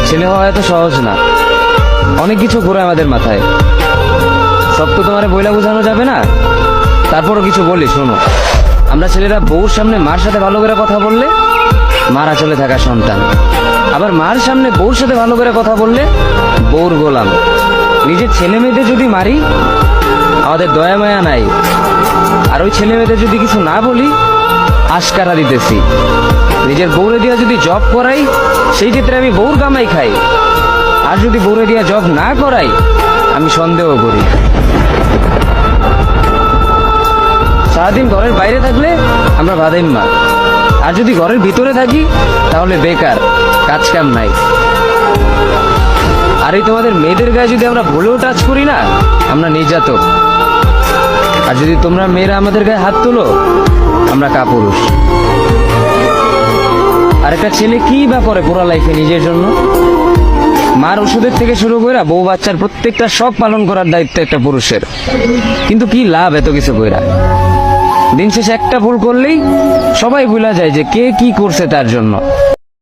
ছেলে হওয়া এত সহজ না, অনেক কিছু ঘুরে আমাদের মাথায়। সব তো তোমার বইলা বোঝানো যাবে না, তারপরও কিছু বলি শোনো। আমরা ছেলেরা বউর সামনে মার সাথে ভালো করে কথা বললে মার আঁচলে থাকা সন্তান, আবার মার সামনে বউর সাথে ভালো করে কথা বললে বউর গোলাম। নিজের ছেলে মেয়েদের যদি মারি আমাদের দয়া মায়া নাই, আর ওই ছেলে মেয়েদের যদি কিছু না বলি আশকারা দিতেছি। নিজের বউরে দিয়া যদি জব করাই সেই ক্ষেত্রে আমি বউর কামাই খাই, আর যদি বউরে দিয়া জব না করাই আমি সন্দেহ করি। সারাদিন ঘরের বাইরে থাকলে আমরা বাদাইম্মা, আর যদি ঘরের ভিতরে থাকি তাহলে বেকার, কাজ কাম নাই। আর এই তোমাদের মেয়েদের গায়ে যদি আমরা ভুলেও টাচ করি না আমরা নির্যাতক, আর যদি তোমরা মেয়েরা আমাদের গায়ে হাত তুলো আমরা কাপুরুষ। আর একটা ছেলে কি বা করে পুরা লাইফে নিজের জন্য? মার ওষুধের থেকে শুরু করে বউ বাচ্চার প্রত্যেকটা সব পালন করার দায়িত্ব একটা পুরুষের। কিন্তু কি লাভ এত কিছু কইরা? দিন শেষে একটা ভুল করলেই সবাই ভুলা যায় যে কে কি করছে তার জন্য।